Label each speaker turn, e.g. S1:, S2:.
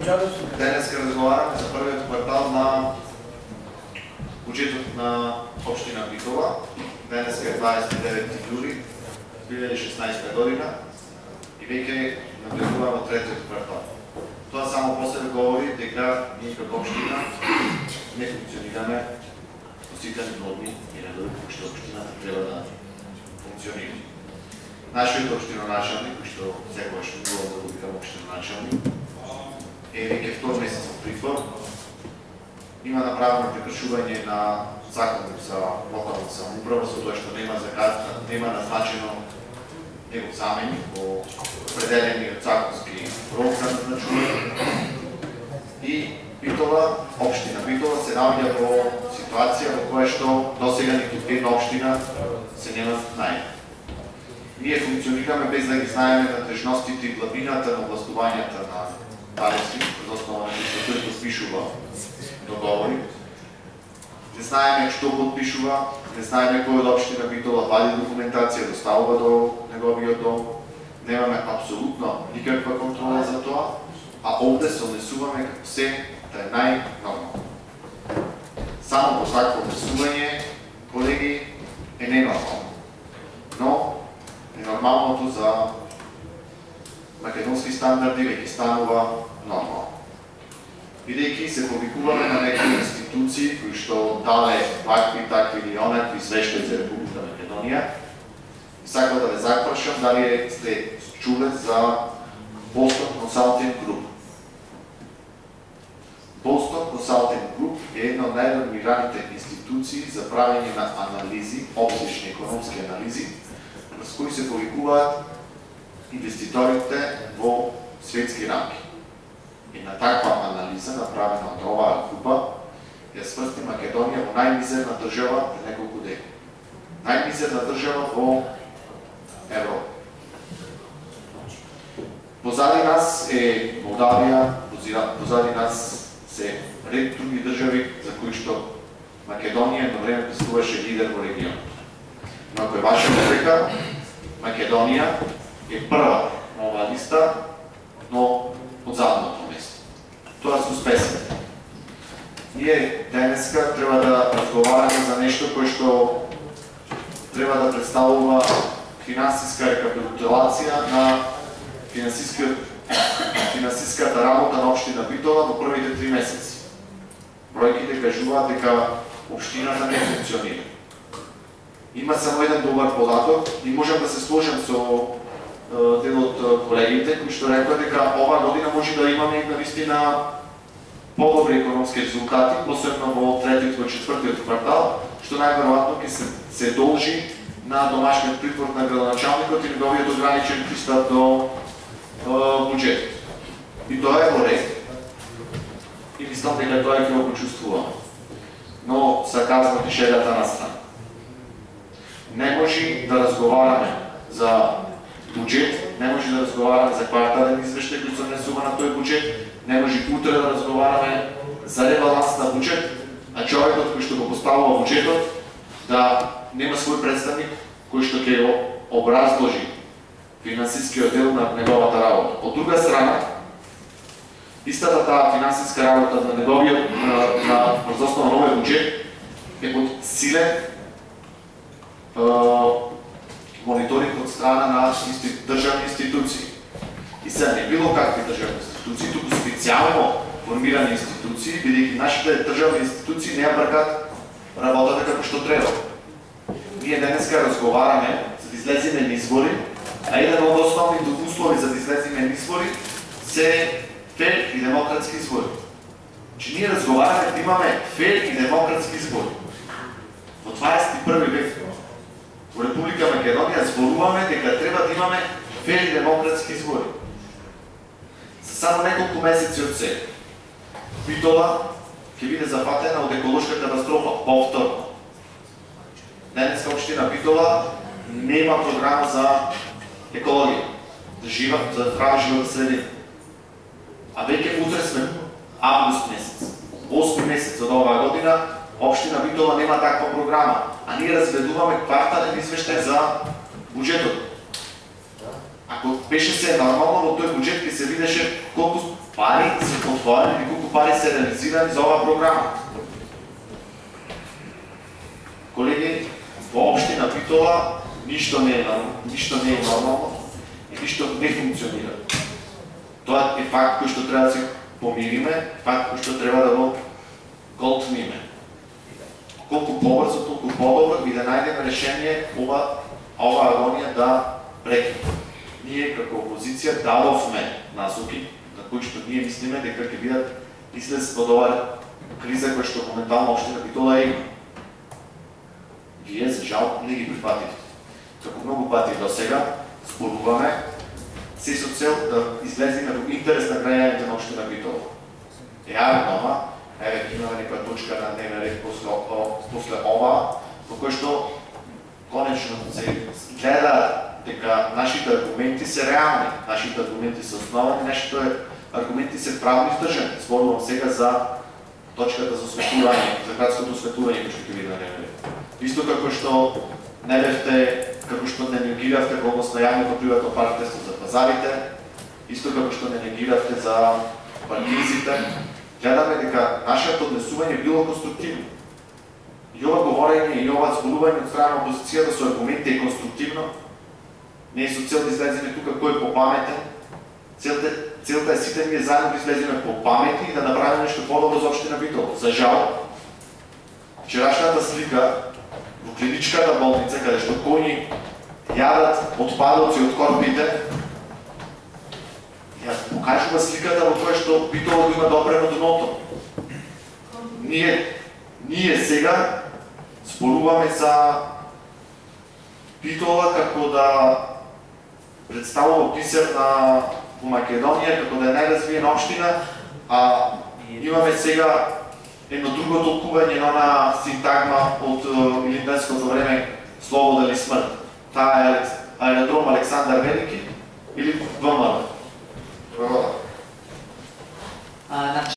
S1: Денес разговараме за првиот квартал на буџетот на општина Битола. Денес е 29 јули 2016 година и веќе навлегуваме во третиот квартал. Тоа само по себе говори дека ние како општина не функционираме по сите норми и редови кои што општината треба да функционира. Нашиот општиноначалник, кој што секогаш милувам да го викам општиноначалник, е веќе втор месец во притвор. Има направено прекршување на законот за локална самоуправа, со тоа што нема назначено негов заменик во определениот законски рок за назначување. И Битола, општина Битола се наоѓа во ситуација во која што досега ниту една општина се нема најде. Ние функционираме без да ги знаеме надлежностите и длабината на властувањата на таревски, за основа на што тој подпишува договори. Не знаеме што подпишува, не знаеме кој од општина Битола вади документација, доставува до неговиот дом. Немаме апсолутно никаква контрола за тоа, а овде се однесуваме како се да е најнормално. Само по такво однесување, колеги, е ненормално. Но ненормалното за македонски стандарди веќе станува нормално. Бидејќи се повикуваме на некои институции кои што дале вакви, такви или онакви извештаи за Република Македонија, сакам да ве запрашам дали сте чуле за Boston Consulting Group. Boston Consulting Group е една од најреномираните институции за правење на анализи, обсечни економски анализи, с кои се повикуваат инвеститорите во светски рамки. И на таква анализа, направена од оваа група, ја сврсти Македонија во најмизерна држава пред неколку дена. Најмизерна држава во Европа. Позади нас е Молдавија, позади нас се ред други држави за кои што Македонија едно време представуваше лидер во регионот. Но ако е ваша река, Македонија е прва на оваа листа, но од задното место. Тоа се успесите. Ние денеска треба да разговараме за нешто кое што треба да представува финансиска рекапитулација на финансиската работа на општина Битола во првите 3 месеци. Бројките кажуваат дека општината не функционира. Има само еден добар податок и можам да се сложам со дел од колегите кои што рекоа дека оваа година може да имаме навистина подобри економски резултати, посебно во третиот и четвртиот квартал, што најверојатно ќе се должи на домашниот притвор на градоначалникот и неговиот ограничен пристап до буџетот. И тоа е во ред. И мислам дека тоа ќе го почувствуваме. Но сарказмот и шегата на страна. Не може да разговараме за буџет, не може да разговараме за квартален извештај кој се однесува на тој буџет, не може утре да разговараме за ребаланс на буџет, а човекот кој што го поставува буџетот да нема свој представник кој што ќе го образложи финансискиот дел на неговата работа. Од друга страна, истата таа финансиска работа на неговиот на основа на овој буџет е под силен мониторинг од страна на државни институции. И се не било какви државни институции, туку специјално формирани институции, бидејќи нашите државни институции не ја бркат работата како што треба. Ние денеска разговараме за да излеземе на избори, а еден од основните услови за да излеземе на избори се фер и демократски избори. Че ние разговараме да имаме фер и демократски избори. Во 21 век во Република Македонија зборуваме дека треба да имаме фер и демократски избори. За само неколку месеци од сега Битола ќе биде зафатена од еколошка катастрофа повторно. Денеска општина Битола нема програма за екологија, за здрава животна средина. А веќе утре сме август месец, 8 месец од оваа година, општина Битола нема таква програма, а ние разгледуваме квартален извештај за буџетот. Ако беше се нормално, во тој буџет ќе се видеше колку пари се отворени или колко пари се реализирани за ова програма. Колеги, во општина Битола ништо не е нормално и ништо не функционира. Тоа е факт кој што треба да се помириме, факт кој што треба да го голтниме. Колку побрзо, толку подобро и да најдеме решение ова агонија да прекине. Ние како опозиција дадовме насоки на кои што ние мислиме дека ќе бидат излез од ова криза која што моментално општина Битола има. Вие, за жал, не ги прифативте. Како многу пати до сега, зборуваме се со цел да излеземе во интерес на граѓаните на општина Битола. Ама, имаме некоја точка на дневен ред после ова, во кој што конечно се гледа дека нашите аргументи се реални, нашите аргументи се основани, нашите аргументи се правно издржани. Зборувам сега за точката за светување, за градското светување кој што ќе биде на дневен ред. Исто како што не негиравте во однос на јавното приватно партнерство за пазарите, исто како што не негиравте за паркинзите, гледаме дека нашето однесување било конструктивно. И ова говорење и ова зборување од страна на опозицијата со аргументи е конструктивно, не е со цел да излеземе тука кој е попаметен, целта е сите ние заедно да излеземе по памети и да направиме нешто подобро за општина Битола. За жал, вчерашната слика во клиничката болница, каде што коњи јадат отпадоци од корпите, ја покажува сликата во која што Битола го има допрено дното. Ние сега зборуваме за Битола како да представува бисер во Македонија, како да е најразвиена општина, а имаме сега едно друго толкување на синтагма од илинденското време слобода или смрт. Таа е аеродром Александар Велики или